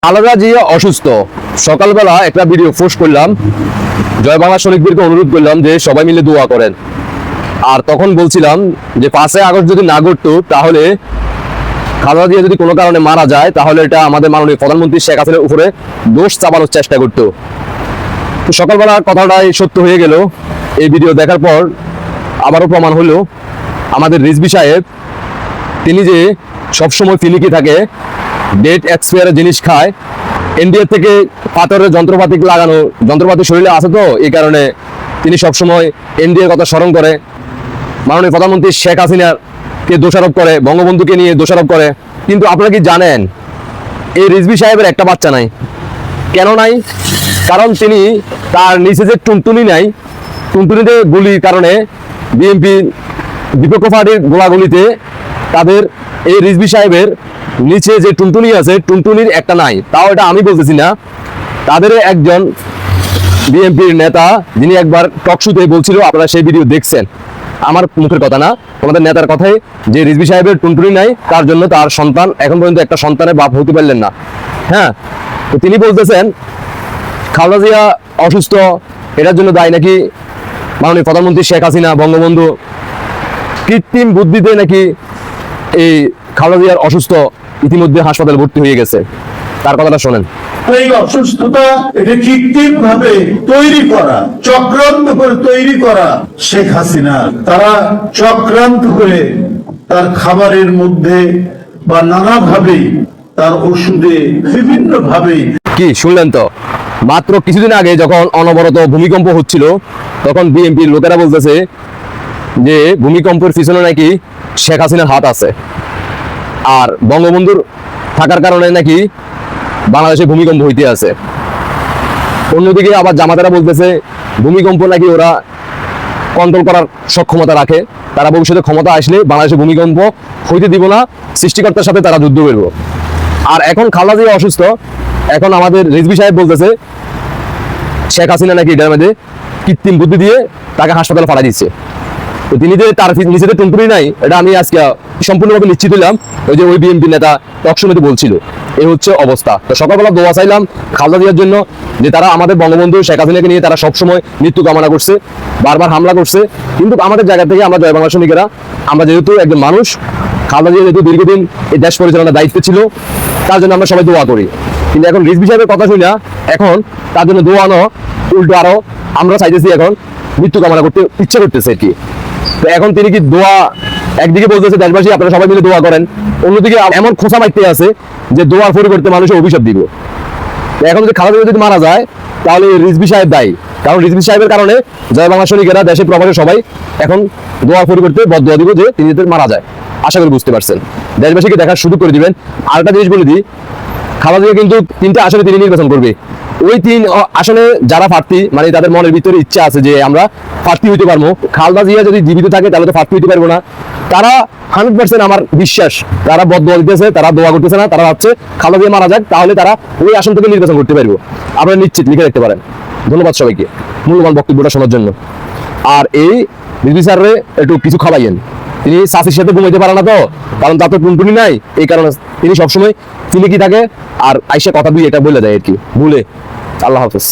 খালেদা জিয়া অসুস্থ। সকালবেলা একটা ভিডিও পোস্ট করলাম, জয় বাংলা সৈনিকদেরকে অনুরোধ করলাম যে সবাই মিলে দোয়া করেন। আর তখন বলছিলাম যে 5 আগস্ট যদি না ঘটতো তাহলে খালেদা জিয়া যদি কোনো কারণে মারা যায় তাহলে এটা আমাদের মাননীয় প্রধানমন্ত্রী শেখ হাসিনার উপরে দোষ চাপানোর চেষ্টা করতো। তো সকালবেলা কথাটাই সত্য হয়ে গেল। এই ভিডিও দেখার পর আবারও প্রমাণ হলো আমাদের রিজভী সাহেব তিনি যে সবসময় ফিনিকি থাকে, ডেট এক্সপায়ারের জিনিস খায়, ইন্ডিয়া থেকে পাথরের যন্ত্রপাতি লাগানো যন্ত্রপাতি শরীরে আছে, তো এই কারণে তিনি সবসময় ইন্ডিয়ার কথা স্মরণ করে, মাননীয় প্রধানমন্ত্রী শেখ হাসিনাকে দোষারোপ করে, বঙ্গবন্ধুকে নিয়ে দোষারোপ করে। কিন্তু আপনারা কি জানেন এই রিজভী সাহেবের একটা বাচ্চা নাই? কেন নাই? কারণ তিনি তার নিচে যে টুনটুনি নাই, টুনটুনিতে গুলির কারণে বিএনপি বিপক্ষ পার্টির গোলাগুলিতে তাদের এই রিজভী সাহেবের নিচে যে টুনটুনি আছে টুনটুনির একটা নাই। তাও এটা আমি বলতেছি না, তাদের একজন বিএনপির নেতা যিনি একবার টকশোতে বলছিল, আপনারা সেই ভিডিও দেখছেন, আমার মুখের কথা না, তোমাদের নেতার কথাই, যে রিজভী সাহেবের টুনটুনি নাই, তার জন্য তার সন্তান এখন পর্যন্ত একটা সন্তানের বাপ হতে পারলেন না। হ্যাঁ, তো তিনি বলতেছেন খালেদা জিয়া অসুস্থ, এটার জন্য দায়ী নাকি মাননীয় প্রধানমন্ত্রী শেখ হাসিনা, বঙ্গবন্ধু। কৃত্রিম বুদ্ধিতে নাকি এই খালেদা জিয়ার অসুস্থ, ইতিমধ্যে হাসপাতালে ভর্তি হয়ে গেছে। তার কথাটা শোনেন। এই অসুস্থতা এটা কৃত্রিম ভাবে তৈরি করা, চক্রান্ত করে তৈরি করা শেখ হাসিনা। তারা চক্রান্ত করে তার খাবারের মধ্যে বা নানাভাবে তার ওষুধে বিভিন্ন ভাবে। কি শুনলেন তো? মাত্র কিছুদিন আগে যখন অনবরত ভূমিকম্প হচ্ছিল তখন বিএনপির লোকেরা বলতেছে যে ভূমিকম্পের পিছনে নাকি শেখ হাসিনার হাত আছে, আর বঙ্গবন্ধুর থাকার কারণে নাকি বাংলাদেশে ভূমিকম্প হইতে আছে। অন্যদিকে আবার জামাতেরা বলতেছে ভূমিকম্প নাকি ওরা কন্ট্রোল করার সক্ষমতা রাখে, তারা ভবিষ্যতে ক্ষমতা আসলে বাংলাদেশে ভূমিকম্প হইতে দিব না, সৃষ্টিকর্তার সাথে তারা যুদ্ধ করব। আর এখন খালেদা জিয়া অসুস্থ, এখন আমাদের রিজভী সাহেব বলতেছে শেখ হাসিনা নাকি এটার মধ্যে কৃত্রিম বুদ্ধি দিয়ে তাকে হাসপাতালে পাঠিয়ে দিচ্ছে। তো তিনি যে তার নিচেতে টুনটুনি নাই, এটা আমি আজকে সম্পূর্ণভাবে নিশ্চিত হলাম। ওই যে ওই বিএনপি নেতা টকশোতে বলছিল, এই হচ্ছে অবস্থা। তো সকালবেলা দোয়া চাইলাম খালেদা জিয়ার জন্য, যে তারা আমাদের বঙ্গবন্ধু শেখ হাসিনাকে নিয়ে তারা সবসময় মৃত্যু কামনা করছে, বারবার হামলা করছে, কিন্তু আমাদের জায়গা থেকে আমরা জয় বাংলা সৈনিকেরা, আমরা যেহেতু একজন মানুষ, খালেদা জিয়া যেহেতু দীর্ঘদিন এই দেশ পরিচালনার দায়িত্বে ছিল, তার জন্য আমরা সবাই দোয়া করি। কিন্তু এখন রিজভী সাহেবের কথা শুনি না, এখন তার জন্য দোয়া নো উল্টো আরো আমরা চাইতেছি এখন মৃত্যু কামনা করতে ইচ্ছে করতেছে আর কি। তো এখন তিনি কি দোয়া, একদিকে বলতেছে দেশবাসী আপনারা সবাই মিলে দোয়া করেন, অন্যদিকে এমন খোঁচা মারতে আছে যে দোয়ার পরিবর্তে মানুষের অভিশাপ দিব। তো এখন যদি খালেদা জিয়া যদি মারা যায় তাহলে রিজভী সাহেব দায়ী, কারণ রিজভী সাহেবের কারণে জয় বাংলা সৈনিকেরা দেশের প্রবাসী সবাই এখন দোয়ার পরিবর্তে বদদোয়া দিব যে তিনি যদি মারা যায়। আশা করি বুঝতে পারছেন, দেশবাসীকে দেখার সুযোগ করে দিবেন। আরেকটা জিনিস বলে দিই, খালেদা জিয়া কিন্তু 3টা আসনে তিনি নির্বাচন করবে। ওই 3 আসনে যারা প্রার্থী, মানে তাদের মনের ভিতরে ইচ্ছা আছে যে আমরা প্রার্থী হইতে পারবো, খালেদা জিয়া যদি জীবিত থাকে তাহলে তো প্রার্থী হইতে পারবো না। তারা 100% আমার বিশ্বাস, তারা বদদোয়া দিতেছে, তারা দোয়া করতেছে না, তারা ভাবছে খালেদা জিয়া মারা যাক তাহলে তারা ওই আসন থেকে নির্বাচন করতে পারবো। আপনারা নিশ্চিত লিখে রাখতে পারেন। ধন্যবাদ সবাইকে মূল্যবান বক্তব্যটা শোনার জন্য। আর এই রিজভী স্যাররে একটু কিছু খাওয়াইয়েন, তিনি চাষির সাথে ঘুমাইতে পারে না, তো কারণ তার তো টুনটুনি নাই, এই কারণে তিনি সবসময় তিনি কি থাকে আর আইসা কথা দুই এটা বলে দেয় আর কি ভুলে। আল্লাহ হাফেজ।